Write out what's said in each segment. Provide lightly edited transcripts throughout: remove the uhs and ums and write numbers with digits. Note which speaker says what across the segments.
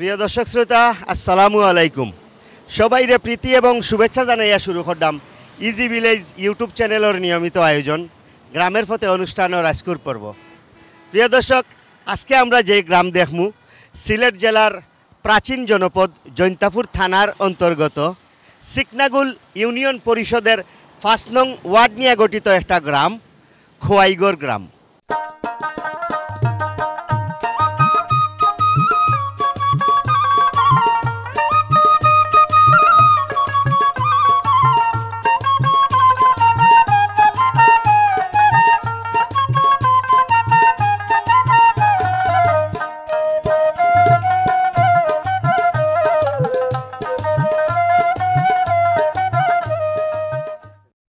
Speaker 1: প্রিয় দর্শক শ্রোতা আসসালামু আলাইকুম। সবাইরে প্রীতি এবং শুভেচ্ছা জানাইয়া শুরু করলাম ইজি ভিলেজ ইউটিউব চ্যানেলের নিয়মিত আয়োজন গ্রামের পথে অনুষ্ঠানের আজকুর পর্ব। প্রিয় দর্শক, আজকে আমরা যে গ্রাম দেখমু সিলেট জেলার প্রাচীন জনপদ জৈন্তাপুর থানার অন্তর্গত সিকনাগুল ইউনিয়ন পরিষদের ৫ নং ওয়ার্ড নিয়ে গঠিত একটা গ্রাম, খোয়াইগড় গ্রাম।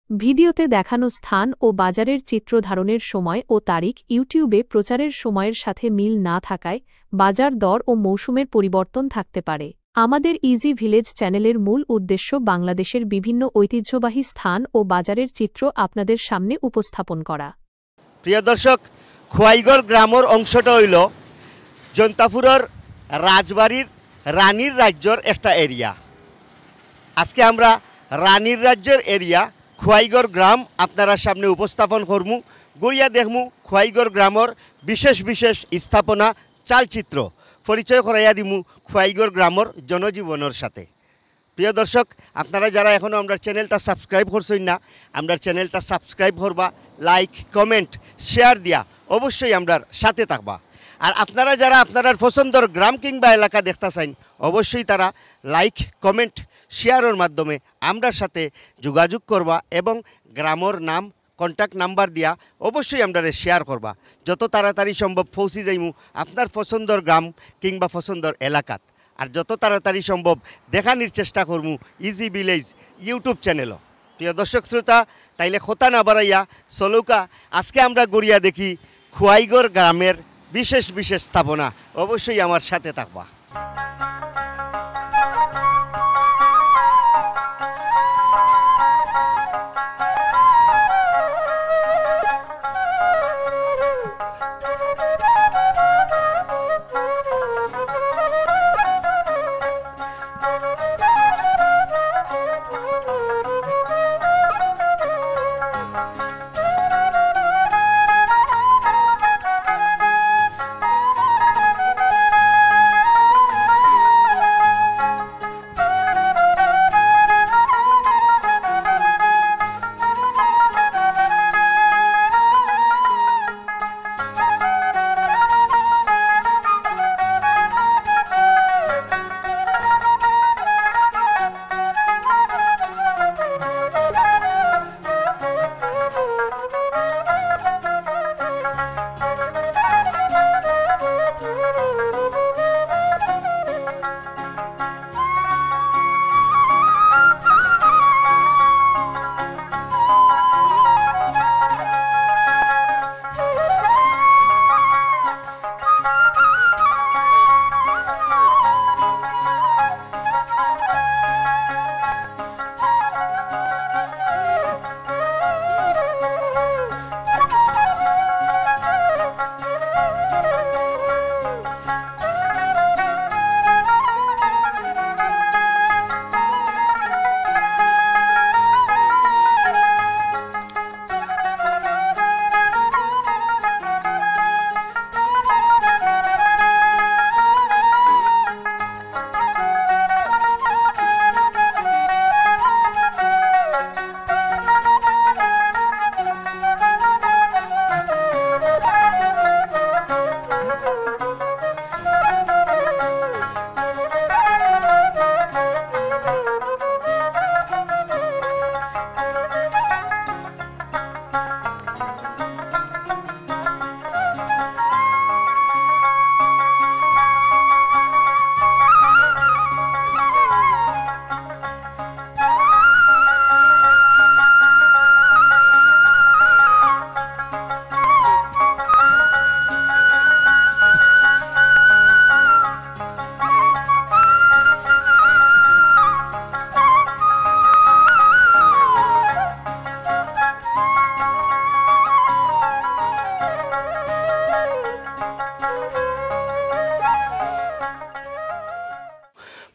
Speaker 2: ভিডিওতে দেখানো স্থান ও বাজারের চিত্র ধারণের সময় ও তারিখ ইউটিউবে প্রচারের সময়ের সাথে মিল না থাকায় বাজার দর ও মৌসুমের পরিবর্তন থাকতে পারে। আমাদের ইজি ভিলেজ চ্যানেলের মূল উদ্দেশ্য বাংলাদেশের বিভিন্ন ঐতিহ্যবাহী স্থান ও বাজারের চিত্র আপনাদের সামনে উপস্থাপন করা।
Speaker 1: প্রিয় দর্শক, খোয়াইগড় গ্রামের অংশটা হইল জৈন্তাপুরের রাজবাড়ির রানীর রাজ্যর একটা এরিয়া। আজকে আমরা রানীর রাজ্যের এরিয়া খোয়াইগড় গ্রাম আপনারা সামনে উপস্থাপন করমু, গড়িয়া দেখমু খোয়াইগড় গ্রামের বিশেষ বিশেষ স্থাপনা, চালচিত্র পরিচয় করাইয়া দিমু খোয়াইগড় গ্রামের জনজীবনের সাথে। প্রিয় দর্শক, আপনারা যারা এখনও আমরা চ্যানেলটা সাবস্ক্রাইব করছেন না, আমরা চ্যানেলটা সাবস্ক্রাইব করবা, লাইক কমেন্ট শেয়ার দিয়া অবশ্যই আমরার সাথে থাকবা। আর আপনারা যারা আপনার পছন্দের গ্রাম কিংবা এলাকা দেখতে চান, অবশ্যই তারা লাইক কমেন্ট শেয়ারের মাধ্যমে আমরার সাথে যোগাযোগ করবা এবং গ্রামের নাম কন্ট্যাক্ট নাম্বার দিয়া অবশ্যই আমরা শেয়ার করবা। যত তাড়াতাড়ি সম্ভব পৌঁছে যাইমু আপনার পছন্দের গ্রাম কিংবা পছন্দের এলাকাত। আর যত তাড়াতাড়ি সম্ভব দেখানির চেষ্টা করমু ইজি ভিলেজ ইউটিউব চ্যানেলও। প্রিয় দর্শক শ্রোতা, তাইলে কথা না বাড়াইয়া চলুকা আজকে আমরা গড়িয়া দেখি খোয়াইগড় গ্রামের বিশেষ বিশেষ স্থাপনা। অবশ্যই আমার সাথে থাকবা।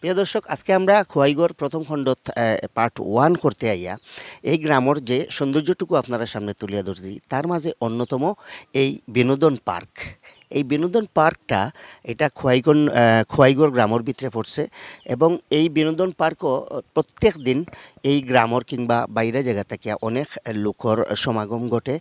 Speaker 1: প্রিয় দর্শক, আজকে আমরা খোয়াইগড় প্রথম খণ্ড পার্ট 1 করতে আইয়া এই গ্রামের যে সৌন্দর্যটুকু আপনারা সামনে তুলিয়া ধরছি তার মাঝে অন্যতম এই বিনোদন পার্ক। এই বিনোদন পার্কটা এটা খোয়াইগড় গ্রামের ভিতরে পড়ছে এবং এই বিনোদন পার্কও প্রত্যেক দিন এই গ্রামের কিংবা বাইরে জায়গা থেকে অনেক লোকর সমাগম ঘটে।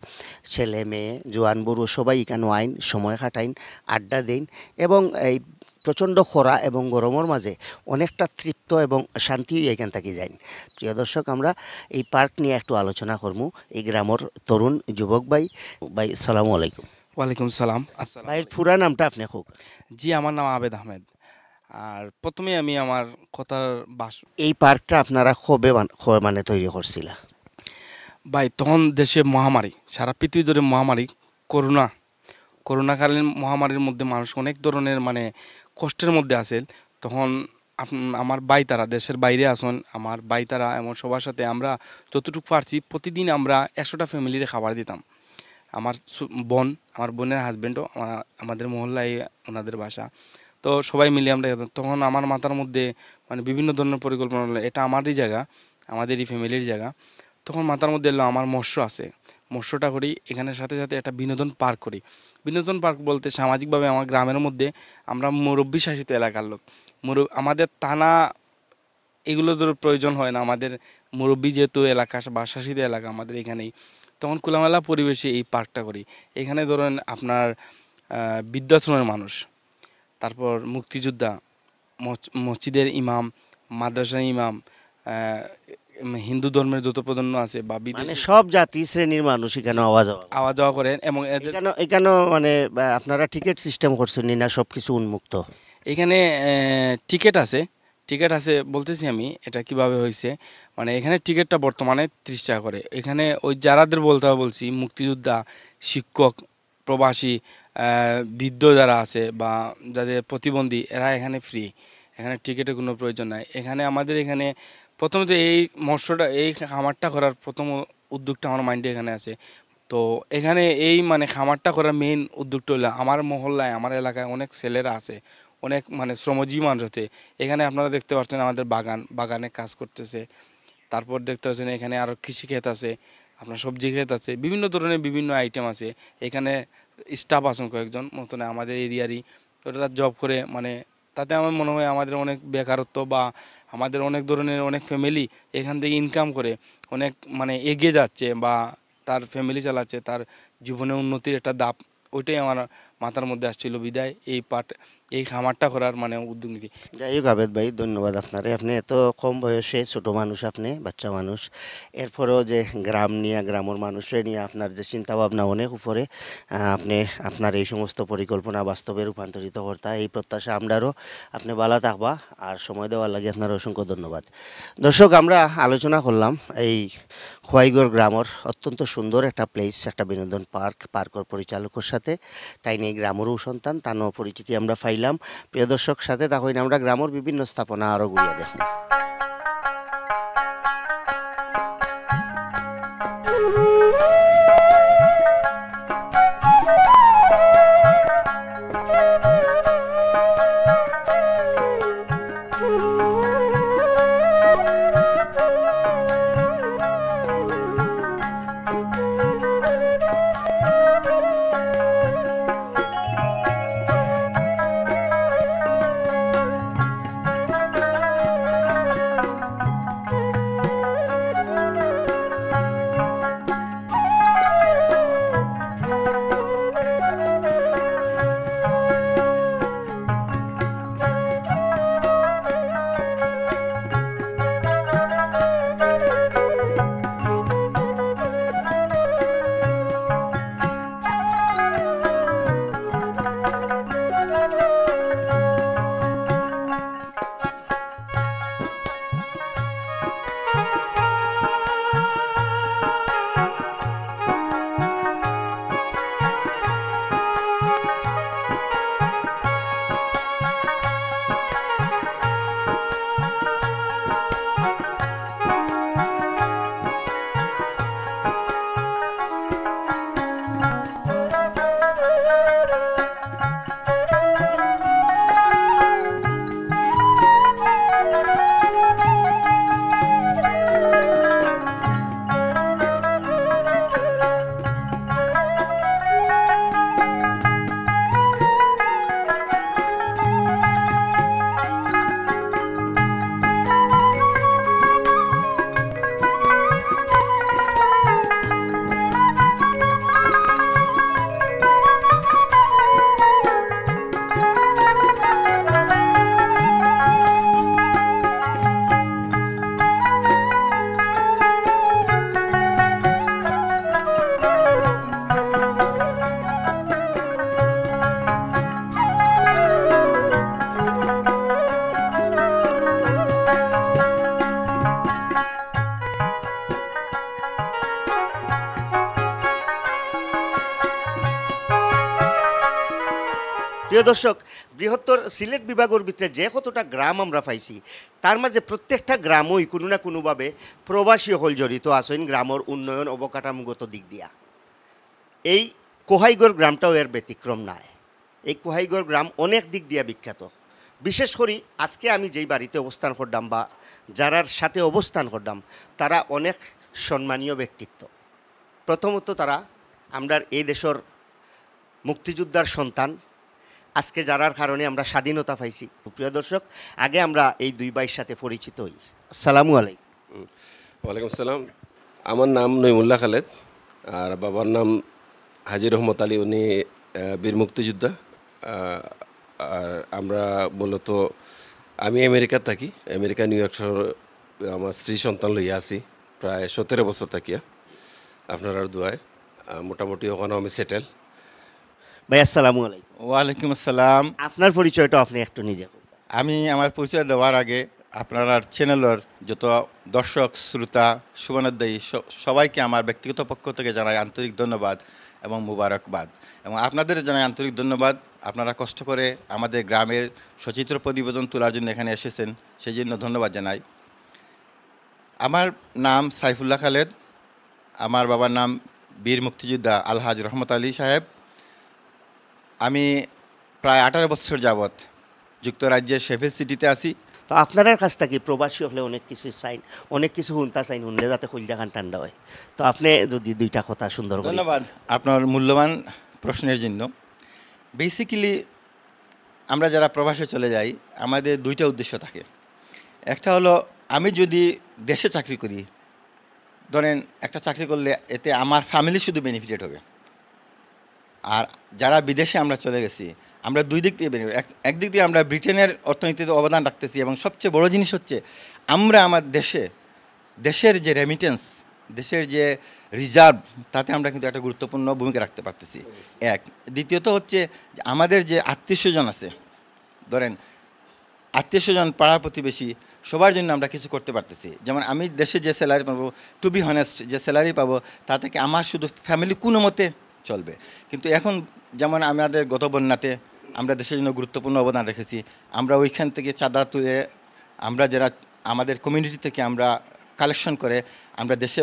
Speaker 1: ছেলে মেয়ে জোয়ান বুড়ো সবাই এখানে আইন, সময় কাটাইন, আড্ডা দেন এবং এই প্রচণ্ড খরা এবং গরমের মাঝে অনেকটা তৃপ্ত এবং শান্তি এখান থেকে যাই। প্রিয় দর্শক, আমরা এই পার্ক নিয়ে একটু আলোচনা করবো। এই গ্রামের তরুণ যুবক ভাই সালামু আলাইকুম।
Speaker 3: ওয়ালাইকুম সালাম। আসসালাম।
Speaker 1: ভাইয়ের পুরা নামটা আপনি হোক।
Speaker 3: জি, আমার নাম আবেদ আহমেদ। আর প্রথমে আমি আমার কথার বাস
Speaker 1: এই পার্কটা আপনারা কবে মানে তৈরি করছিল?
Speaker 3: ভাই, তখন দেশে মহামারী, সারা পৃথিবী ধরে মহামারী, করোনাকালীন মহামারীর মধ্যে মানুষ অনেক ধরনের মানে কষ্টের মধ্যে আছে। তখন আমার ভাই তারা দেশের বাইরে আসুন, আমার ভাই তারা এমন সবার সাথে আমরা যতটুকু পারছি প্রতিদিন আমরা 100টা ফ্যামিলির খাবার দিতাম। আমার আমার বোনের হাজব্যান্ডও আমাদের মহল্লায় ওনাদের বাসা। তো সবাই মিলে আমরা তখন আমার মাথার মধ্যে মানে বিভিন্ন ধরনের পরিকল্পনা হলো, এটা আমারই জায়গা, আমাদেরই ফ্যামিলির জায়গা। তখন মাথার মধ্যে এলো আমার মৎস্য আছে, মৎস্যটা করি, এখানের সাথে সাথে একটা বিনোদন পার্ক করি। বিনোদন পার্ক বলতে সামাজিকভাবে আমার গ্রামের মধ্যে আমরা মুরব্বী শাসিত এলাকার লোক, আমাদের টানা এগুলোর প্রয়োজন হয় না। আমাদের মুরব্বী যেহেতু এলাকা বা শাসিত এলাকা আমাদের এখানেই, তখন খোলামেলা পরিবেশে এই পার্কটা করি। এখানে ধরেন আপনার বৃদ্ধাশ্রমের মানুষ, তারপর মুক্তিযোদ্ধা, মসজিদের ইমাম, মাদ্রাসার ইমাম, হিন্দু ধর্মের যত প্রধান্য আছে বা
Speaker 1: মানে সব জাতি শ্রেণীর মানুষ এখানে
Speaker 3: আওয়া যাওয়া করেন। এবং
Speaker 1: এখানে মানে আপনারা টিকিট সিস্টেম করছেন না? সব কিছু উন্মুক্ত?
Speaker 3: এখানে টিকিট আছে বলতেছি আমি এটা কিভাবে হয়েছে। মানে এখানে টিকিটটা বর্তমানে 30 টাকা করে। এখানে ওই যারাদের বলছি মুক্তিযোদ্ধা, শিক্ষক, প্রবাসী, বৃদ্ধ যারা আছে বা যাদের প্রতিবন্ধী, এরা এখানে ফ্রি। এখানে টিকিটের কোনো প্রয়োজন নাই। এখানে আমাদের এখানে প্রথমত এই মৎস্যটা, এই খামারটা করার প্রথম উদ্যোগটা আমার মাইন্ডে এখানে আছে। তো এখানে এই মানে খামারটা করার মেইন উদ্যোগটা হলো আমার মহল্লায়, আমার এলাকায় অনেক ছেলেরা আছে, অনেক মানে শ্রমজীবী মানুষ আছে। এখানে আপনারা দেখতে পাচ্ছেন আমাদের বাগানে কাজ করতেছে। তারপর দেখতে পাচ্ছেন এখানে আরও কৃষিক্ষেত আছে, আপনার সবজি ক্ষেত আছে, বিভিন্ন ধরনের বিভিন্ন আইটেম আছে। এখানে স্টাফ আছেন কয়েকজন মতন আমাদের এরিয়ারই, ওরা জব করে। মানে তাতে আমার মনে হয় আমাদের অনেক বেকারত্ব বা আমাদের অনেক ধরনের অনেক ফ্যামিলি এখান থেকে ইনকাম করে অনেক মানে এগিয়ে যাচ্ছে বা তার ফ্যামিলি চালাচ্ছে, তার জীবনের উন্নতির একটা ধাপ। ওইটাই আমার মাথার মধ্যে আসছিল, বিদায় এই খামারটা করার মানে উদ্যোগ নিতে।
Speaker 1: যাই হোক আবেদ ভাই, ধন্যবাদ আপনারে। আপনি এত কম বয়সে, ছোট মানুষ, আপনি বাচ্চা মানুষ, এরপরেও যে গ্রামের মানুষের নিয়ে আপনার যে চিন্তাভাবনা অনেক উপরে, আপনি আপনার এই সমস্ত পরিকল্পনা বাস্তবে রূপান্তরিত করতা, এই প্রত্যাশা আমরারও। আপনি ভালো থাকবা আর সময় দেওয়ার লাগে আপনার অসংখ্য ধন্যবাদ। দর্শক, আমরা আলোচনা করলাম এই খোয়াইগড় গ্রামের অত্যন্ত সুন্দর একটা প্লেস, একটা বিনোদন পার্কর পরিচালকের সাথে। তাই নিয়ে গ্রামেরও সন্তান তারও পরিচিতি আমরা পাইলাম। প্রিয় দর্শক, সাথে তখন আমরা গ্রামের বিভিন্ন স্থাপনা আরো ঘুরিয়ে দেখব। প্রিয় দর্শক, বৃহত্তর সিলেট বিভাগের ভিতরে যে কতটা গ্রাম আমরা পাইছি, তার মাঝে প্রত্যেকটা গ্রামই কোনো না কোনোভাবে প্রবাসী হল জড়িত আছেন গ্রামের উন্নয়ন অবকাঠামোগত দিক দিয়া। এই কোহাইগড় গ্রামটাও এর ব্যতিক্রম নয়। এই কোহাইগড় গ্রাম অনেক দিক দিয়া বিখ্যাত। বিশেষ করে আজকে আমি যেই বাড়িতে অবস্থান করলাম বা যারার সাথে অবস্থান করলাম, তারা অনেক সম্মানীয় ব্যক্তিত্ব। প্রথমত তারা আমরা এই দেশের মুক্তিযোদ্ধার সন্তান, আজকে যারার কারণে আমরা স্বাধীনতা পাইছি। প্রিয় দর্শক, আগে আমরা এই দুই ভাইয়ের সাথে পরিচিত হই। আসসালামু আলাইকুম।
Speaker 4: ওয়ালাইকুম সালাম। আমার নাম নইমুল্লাহ খালেদ, আর বাবার নাম হাজি রহমত আলী, উনি বীর মুক্তিযোদ্ধা। আর আমরা মূলত আমি আমেরিকার থাকি, আমেরিকা নিউ ইয়র্ক শহর। আমার স্ত্রী সন্তান লইয়া আছি প্রায় 17 বছর থাকিয়া। আপনার দোয়ায় মোটামুটি ওখানে আমি সেটেল।
Speaker 1: ভাই আসসালামু আলাইকুম।
Speaker 5: ওয়ালাইকুম আসসালাম।
Speaker 1: আপনার পরিচয়টা আপনি একটু নিজে করবেন।
Speaker 5: আমি আমার পরিচয় দেওয়ার আগে আপনার চ্যানেলের যত দর্শক শ্রোতা শুভানুধ্যায়ী সবাইকে আমার ব্যক্তিগত পক্ষ থেকে জানাই আন্তরিক ধন্যবাদ এবং মুবারকবাদ, এবং আপনাদের জানাই আন্তরিক ধন্যবাদ। আপনারা কষ্ট করে আমাদের গ্রামের সচিত্র প্রতিবেদন তোলার জন্য এখানে এসেছেন, সেই জন্য ধন্যবাদ জানাই। আমার নাম সাইফুল্লাহ খালেদ, আমার বাবার নাম বীর মুক্তিযোদ্ধা আলহাজ রহমত আলী সাহেব। আমি প্রায় 18 বছর যাবৎ যুক্তরাজ্যের শেফিল্ড সিটিতে আছি।
Speaker 1: তো আপনার কাছ থেকে প্রবাসী হলে অনেক কিছু চাইন, অনেক কিছু শুনতে চাইন, শুনলে যাতে কলজাখান ঠান্ডা হয়। তো আপনি যদি দুইটা কথা সুন্দর করে।
Speaker 5: ধন্যবাদ আপনার মূল্যবান প্রশ্নের জন্য। বেসিক্যালি আমরা যারা প্রবাসে চলে যাই, আমাদের দুইটা উদ্দেশ্য থাকে। একটা হলো, আমি যদি দেশে চাকরি করি, ধরেন একটা চাকরি করলে এতে আমার ফ্যামিলি শুধু বেনিফিটেড হবে। আর যারা বিদেশে আমরা চলে গেছি, আমরা দুই দিক দিয়ে বেনিফিট। একদিক দিয়ে আমরা ব্রিটেনের অর্থনীতিতে অবদান রাখতেছি, এবং সবচেয়ে বড় জিনিস হচ্ছে আমরা আমার দেশের যে রেমিটেন্স, দেশের যে রিজার্ভ, তাতে আমরা কিন্তু একটা গুরুত্বপূর্ণ ভূমিকা রাখতে পারতেছি। এক। দ্বিতীয়ত হচ্ছে যে আমাদের যে আত্মীয় স্বজন আছে, ধরেন আত্মীয় স্বজন, পাড়া প্রতিবেশী, সবার জন্য আমরা কিছু করতে পারতেছি। যেমন আমি দেশে যে স্যালারি পাবো, টু বি হনেস্ট, যে স্যালারি পাবো তা থেকে আমার শুধু ফ্যামিলি কোনো মতে চলবে। কিন্তু এখন যেমন আমাদের গত বন্যাতে আমরা দেশের জন্য গুরুত্বপূর্ণ অবদান রেখেছি। আমরা ওইখান থেকে চাঁদা তুলে, আমরা যারা আমাদের কমিউনিটি থেকে আমরা কালেকশন করে আমরা দেশে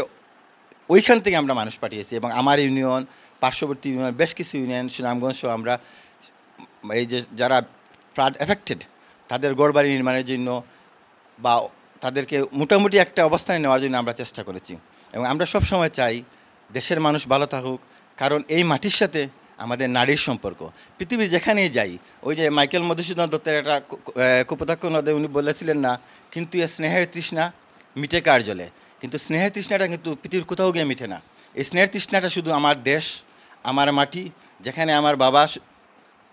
Speaker 5: ওইখান থেকে আমরা মানুষ পাঠিয়েছি, এবং আমার ইউনিয়ন, পার্শ্ববর্তী ইউনিয়ন, বেশ কিছু ইউনিয়ন, সুনামগঞ্জ সহ আমরা এই যে যারা ফ্লাড এফেক্টেড, তাদের ঘরবাড়ি নির্মাণের জন্য বা তাদেরকে মোটামুটি একটা অবস্থানে নেওয়ার জন্য আমরা চেষ্টা করেছি। এবং আমরা সব সময় চাই দেশের মানুষ ভালো থাকুক, কারণ এই মাটির সাথে আমাদের নারীর সম্পর্ক। পৃথিবীর যেখানেই যাই, ওই যে মাইকেল মধুসূদন দত্তের একটা কপোতাক্ষ নদে উনি বলেছিলেন না, কিন্তু এ স্নেহের তৃষ্ণা মিটে কার জলে। কিন্তু স্নেহের তৃষ্ণাটা কিন্তু পৃথিবীর কোথাও গিয়ে মিটে না। এই স্নেহের তৃষ্ণাটা শুধু আমার দেশ, আমার মাটি, যেখানে আমার বাবা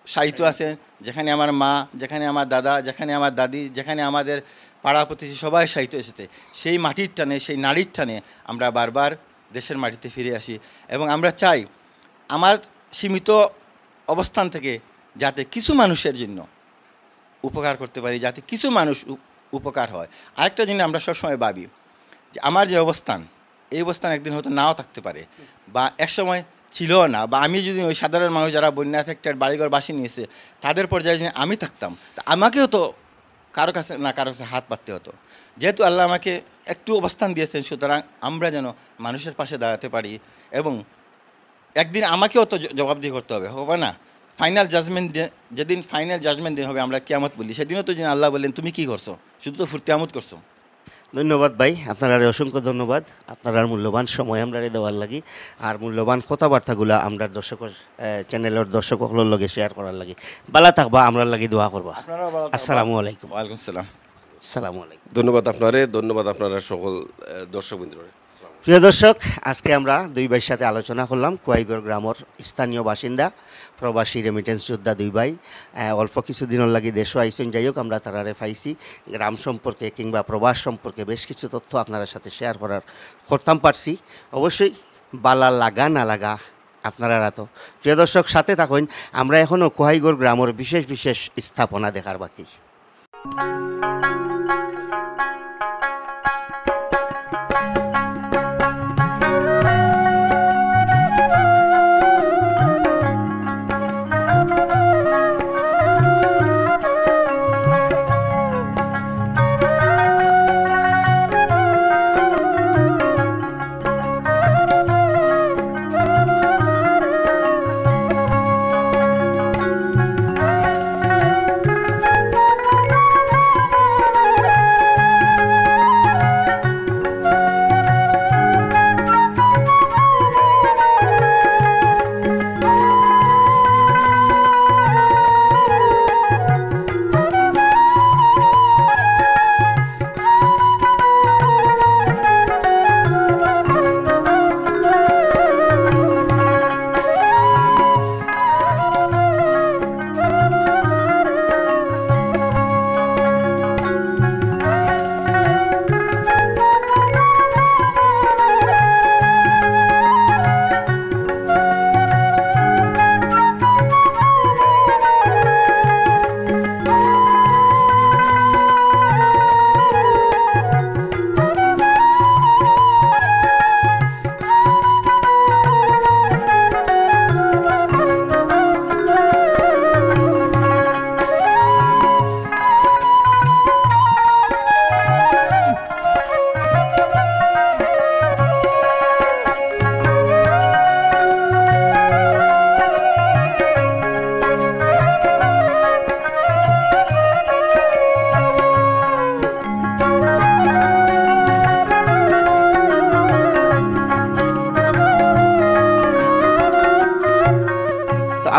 Speaker 5: সাহিত্য আছে, যেখানে আমার মা, যেখানে আমার দাদা, যেখানে আমার দাদি, যেখানে আমাদের পাড়া প্রতিবেশী সবাই সাহিত্য এসেছে, সেই মাটির টানে, সেই নারীর টানে আমরা বারবার দেশের মাটিতে ফিরে আসি। এবং আমরা চাই আমার সীমিত অবস্থান থেকে যাতে কিছু মানুষের জন্য উপকার করতে পারি, যাতে কিছু মানুষ উপকার হয়। আরেকটা জিনিস আমরা সবসময় ভাবি যে আমার যে অবস্থান, এই অবস্থান একদিন হয়তো নাও থাকতে পারে, বা একসময় ছিল না, বা আমি যদি ওই সাধারণ মানুষ যারা বন্যা এফেক্টেড বাড়িঘর বাসি নিয়েছে তাদের পর্যায়ে যদি আমি থাকতাম, তা আমাকেও তো কারো কাছে না কারো কাছে হাত পাততে হতো। যেহেতু আল্লাহ আমাকে একটু অবস্থান দিয়েছেন, সুতরাং আমরা যেন মানুষের পাশে দাঁড়াতে পারি, এবং একদিন আমাকেও তো জবাবদিহি করতে হবে না? ফাইনাল জাজমেন্ট, যেদিন ফাইনাল জাজমেন্ট দিন হবে, আমরা কিয়ামত বলি, সেদিনও তো যেন আল্লাহ বললেন তুমি কি করছো, শুধু তো ফুর্তি আমোদ করছো।
Speaker 1: ধন্যবাদ ভাই, আপনার অসংখ্য ধন্যবাদ। আপনার মূল্যবান সময় আমরা দেওয়ার লাগি, আর মূল্যবান কথাবার্তাগুলো আমরা দর্শকের চ্যানেলের দর্শকগুলোর লগে শেয়ার করার লাগি। ভালো থাকবা, আমরা লাগি দোয়া করবা। আসসালামু আলাইকুম।
Speaker 5: ওয়ালাইকুম সালাম।
Speaker 1: আসসালামু আলাইকুম।
Speaker 4: ধন্যবাদ আপনারা সকল দর্শকবৃন্দরে।
Speaker 1: প্রিয় দর্শক, আজকে আমরা দুই ভাইয়ের সাথে আলোচনা করলাম। কোয়াইগড় গ্রামের স্থানীয় বাসিন্দা, প্রবাসী রেমিটেন্স যোদ্ধা দুই ভাই, অল্প কিছুদিনের লাগি দেশও আইসন। যাই হোক, আমরা তারারে পাইছি, গ্রাম সম্পর্কে কিংবা প্রবাস সম্পর্কে বেশ কিছু তথ্য আপনার সাথে শেয়ার করতাম পারছি। অবশ্যই বালা লাগা না লাগা আপনারা তো। প্রিয় দর্শক, সাথে থাকুন, আমরা এখনও কোয়াইগড় গ্রামের বিশেষ বিশেষ স্থাপনা দেখার বাকি।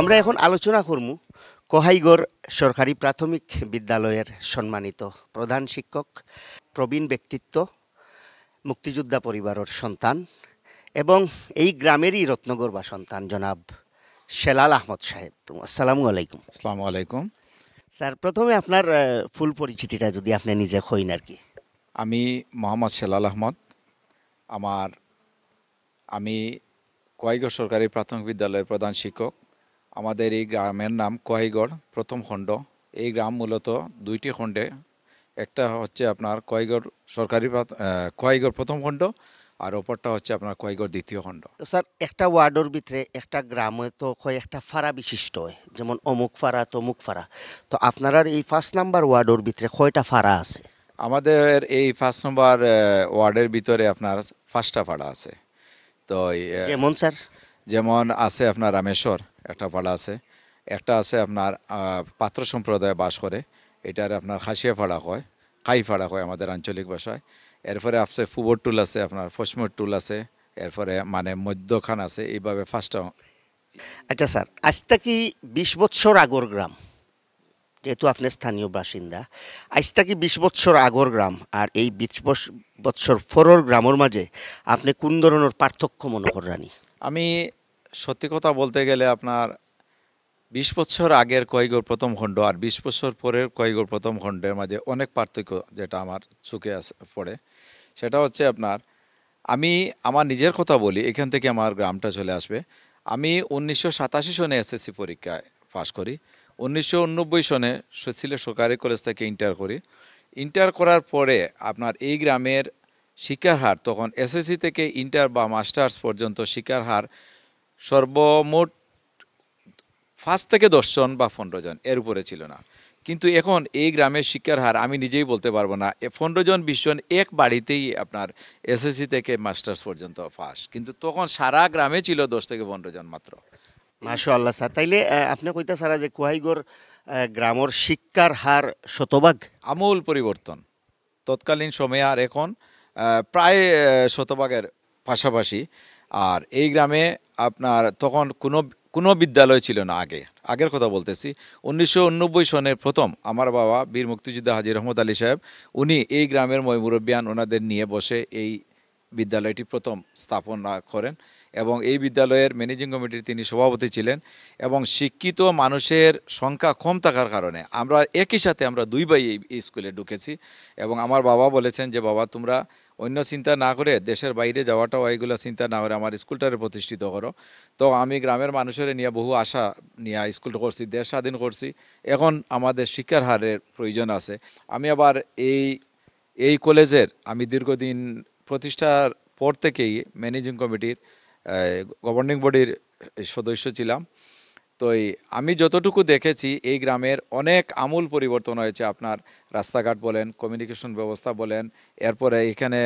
Speaker 1: আমরা এখন আলোচনা করবো কোহাইগড় সরকারি প্রাথমিক বিদ্যালয়ের সম্মানিত প্রধান শিক্ষক, প্রবীণ ব্যক্তিত্ব, মুক্তিযোদ্ধা পরিবারের সন্তান এবং এই গ্রামেরই রত্নগর্বা সন্তান জনাব শেলাল আহমদ সাহেব। আসসালামু আলাইকুম।
Speaker 6: আসসালামু আলাইকুম।
Speaker 1: স্যার, প্রথমে আপনার ফুল পরিচিতিটা যদি আপনি নিজে হইন আর কি।
Speaker 6: আমি মোহাম্মদ শেলাল আহমদ। আমি কোয়াইগড় সরকারি প্রাথমিক বিদ্যালয়ের প্রধান শিক্ষক। আমাদের এই গ্রামের নাম কোয়াইগড় প্রথম খণ্ড। এই গ্রাম মূলত দুইটি খণ্ডে, একটা হচ্ছে আপনার কোয়াইগড় প্রথম খণ্ড, আর অপরটা হচ্ছে আপনার কোয়াইগড় দ্বিতীয় খণ্ড।
Speaker 1: তো স্যার, একটা ওয়ার্ডের ভিতরে একটা গ্রামে তো একটা ফাড়া বিশিষ্ট হয়, যেমন অমুক ফাড়া তমুক ফাড়া। তো আপনার এই 1 নাম্বার ওয়ার্ডের ভিতরে কয়টা ফাড়া আছে?
Speaker 6: আমাদের এই 5 নম্বর ওয়ার্ডের ভিতরে আপনার 5টা পাড়া আছে। তো
Speaker 1: যেমন স্যার?
Speaker 6: যেমন আছে আপনার রামেশ্বর একটা পাড়া আছে, একটা আছে আপনার পাত্র সম্প্রদায় বাস করে, এটার আপনার খাসিয়া পাড়া হয়, কাই পাড়া হয় আমাদের আঞ্চলিক ভাষায়। এরপরে আছে ফুবর টুল আছে, আপনার ফসমর টুল আছে, এরপরে মানে মধ্যখান আছে, এইভাবে 5টা।
Speaker 1: আচ্ছা স্যার, আজ থেকে 20 বছর আগর গ্রাম, যেহেতু আপনি স্থানীয় বাসিন্দা, আজ থেকে 20 বছর আগর গ্রাম আর এই 20 বছর পরের গ্রামের মাঝে আপনি কোন ধরনের পার্থক্য মনে করেন?
Speaker 6: আমি সত্যি কথা বলতে গেলে আপনার 20 বছর আগের কোয়াইগড় প্রথম খণ্ড আর 20 বছর পরের কোয়াইগড় প্রথম খণ্ডের মাঝে অনেক পার্থক্য যেটা আমার চোখে পড়ে। সেটা হচ্ছে আপনার, আমি আমার নিজের কথা বলি, এখান থেকে আমার গ্রামটা চলে আসবে। আমি 1987 সনে এসএসসি পরীক্ষায় পাশ করি। 1989 সনে সিলেট সরকারি কলেজ থেকে ইন্টার করি। ইন্টার করার পরে আপনার এই গ্রামের শিক্ষার হার, তখন এসএসসি থেকে ইন্টার বা মাস্টার্স পর্যন্ত শিক্ষার হার সর্বমোট 5 থেকে 10 জন বা 15 জন, এর উপরে ছিল না। কিন্তু এখন এই গ্রামের শিক্ষার হার আমি নিজেই বলতে পারবো না, 15 জন 20 জন এক বাড়িতেই আপনার এসএসসি থেকে মাস্টার্স পর্যন্ত পাস। কিন্তু তখন সারা গ্রামে ছিল 10 থেকে 15 জন মাত্র।
Speaker 1: মাশাআল্লাহ স্যার, তাইলে আপনি কইতা স্যার যে কোহাইগড় গ্রামের শিক্ষার হার শতভাগ?
Speaker 6: আমূল পরিবর্তন তৎকালীন সময়ে আর এখন প্রায় শতভাগের পাশাপাশি। আর এই গ্রামে আপনার তখন কোনো বিদ্যালয় ছিল না। আগের কথা বলতেছি, 1989 সনের প্রথম আমার বাবা বীর মুক্তিযোদ্ধা হাজী রহমত আলী সাহেব, উনি এই গ্রামের মুরব্বিয়ান ওনাদের নিয়ে বসে এই বিদ্যালয়টি প্রথম স্থাপনা করেন এবং এই বিদ্যালয়ের ম্যানেজিং কমিটির তিনি সভাপতি ছিলেন। এবং শিক্ষিত মানুষের সংখ্যা কম থাকার কারণে আমরা একই সাথে আমরা 2 ভাই এই স্কুলে ঢুকেছি। এবং আমার বাবা বলেছেন যে, বাবা তোমরা অন্য চিন্তা না করে দেশের বাইরে যাওয়াটাও এইগুলো চিন্তা না করে আমার স্কুলটারে প্রতিষ্ঠিত করো। তো আমি গ্রামের মানুষের নিয়ে বহু আশা নিয়ে স্কুল করছি, দেশ স্বাধীন করছি। এখন আমাদের শিক্ষার হারের প্রয়োজন আছে। আমি আবার এই কলেজের আমি দীর্ঘদিন প্রতিষ্ঠার পর থেকেই ম্যানেজিং কমিটির গভর্নিং বডির সদস্য ছিলাম। তো আমি যতটুকু দেখেছি এই গ্রামের অনেক আমূল পরিবর্তন হয়েছে। আপনার রাস্তাঘাট বলেন, কমিউনিকেশন ব্যবস্থা বলেন। এরপরে এখানে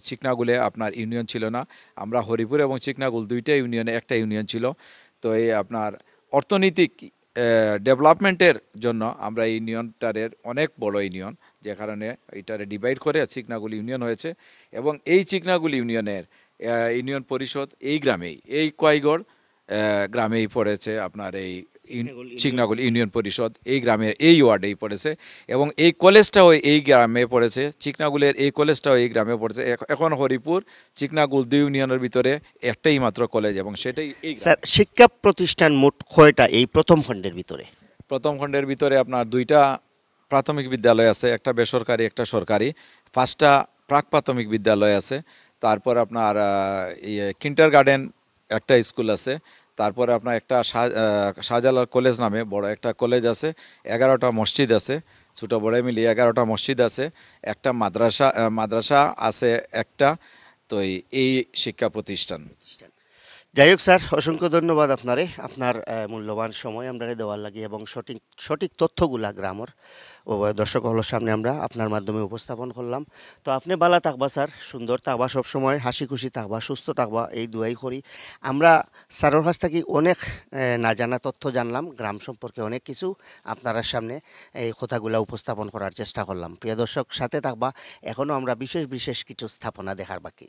Speaker 6: চিকনাগুলে আপনার ইউনিয়ন ছিল না, আমরা হরিপুর এবং চিকনাগুল 2টা ইউনিয়নে একটা ইউনিয়ন ছিল। তো এই আপনার অর্থনৈতিক ডেভেলপমেন্টের জন্য আমরা এই ইউনিয়নটারের অনেক বড় ইউনিয়ন, যে কারণে এটারে ডিভাইড করে চিকনাগুলি ইউনিয়ন হয়েছে। এবং এই চিকনাগুলি ইউনিয়নের ইউনিয়ন পরিষদ এই গ্রামেই, এই কোয়াইগড় গ্রামেই পড়েছে। আপনার এই চিকনাগুলি ইউনিয়ন পরিষদ এই গ্রামের এই ওয়ার্ডেই পড়েছে এবং এই কলেজটাও এই গ্রামে পড়েছে। চিকনাগুলের এই কলেজটাও এই গ্রামে পড়েছে। এখন হরিপুর চিকনাগুল 2 ইউনিয়নের ভিতরে একটাই মাত্র কলেজ এবং সেটাই এই।
Speaker 1: স্যার, শিক্ষা প্রতিষ্ঠান মোট কয়টা এই প্রথম খণ্ডের ভিতরে?
Speaker 6: প্রথম খণ্ডের ভিতরে আপনার 2টা প্রাথমিক বিদ্যালয় আছে, একটা বেসরকারি একটা সরকারি। 5টা প্রাক প্রাথমিক বিদ্যালয় আছে। তারপর আপনার কিন্ডার গার্ডেন একটা স্কুল আছে। তারপরে আপনার একটা শাহজালাল কলেজ নামে বড় একটা কলেজ আছে। 11টা মসজিদ আছে, ছোটো বড় মিলিয়ে 11টা মসজিদ আছে। একটা মাদ্রাসা আছে একটা। তো এই শিক্ষা প্রতিষ্ঠান।
Speaker 1: যাই হোক স্যার, অসংখ্য ধন্যবাদ আপনারে, আপনার মূল্যবান সময় আমরা দেওয়ার লাগে এবং সঠিক তথ্যগুলা গ্রামের দর্শক হলোর সামনে আমরা আপনার মাধ্যমে উপস্থাপন করলাম। তো আপনি ভালো থাকবা স্যার, সুন্দর থাকবা, সবসময় হাসি খুশি থাকবা, সুস্থ থাকবা, এই দুয়াই করি। আমরা স্যারের কাছ থেকে অনেক না জানা তথ্য জানলাম, গ্রাম সম্পর্কে অনেক কিছু আপনার সামনে এই কথাগুলো উপস্থাপন করার চেষ্টা করলাম। প্রিয় দর্শক, সাথে থাকবা, এখনও আমরা বিশেষ কিছু স্থাপনা দেখার বাকি।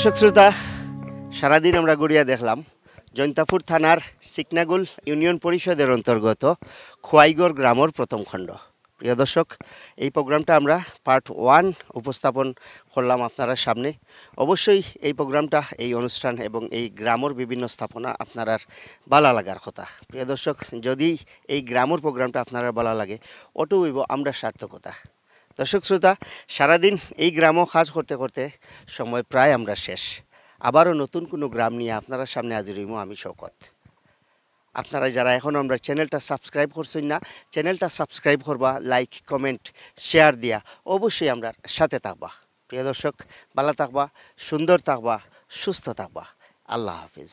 Speaker 1: দর্শক শ্রোতা, সারাদিন আমরা গড়িয়া দেখলাম জৈন্তাপুর থানার সিকনাগুল ইউনিয়ন পরিষদের অন্তর্গত খোয়াইগড় গ্রামের প্রথম খণ্ড। প্রিয় দর্শক, এই প্রোগ্রামটা আমরা পার্ট 1 উপস্থাপন করলাম আপনারা সামনে। অবশ্যই এই প্রোগ্রামটা, এই অনুষ্ঠান এবং এই গ্রামের বিভিন্ন স্থাপনা আপনার ভালো লাগার কথা। প্রিয় দর্শক, যদি এই গ্রামের প্রোগ্রামটা আপনারা ভালো লাগে, অটো হইব আমরা সার্থকতা। দর্শক শ্রোতা, সারাদিন এই গ্রামও কাজ করতে করতে সময় প্রায় আমরা শেষ। আবারও নতুন কোনো গ্রাম নিয়ে আপনারা সামনে হাজির হইব আমি শওকত। আপনারা যারা এখন আমরা চ্যানেলটা সাবস্ক্রাইব করছেন না, চ্যানেলটা সাবস্ক্রাইব করবা, লাইক কমেন্ট শেয়ার দিয়া অবশ্যই আমরা সাথে থাকবা। প্রিয় দর্শক, ভালো থাকবা, সুন্দর থাকবা, সুস্থ থাকবা। আল্লাহ হাফিজ।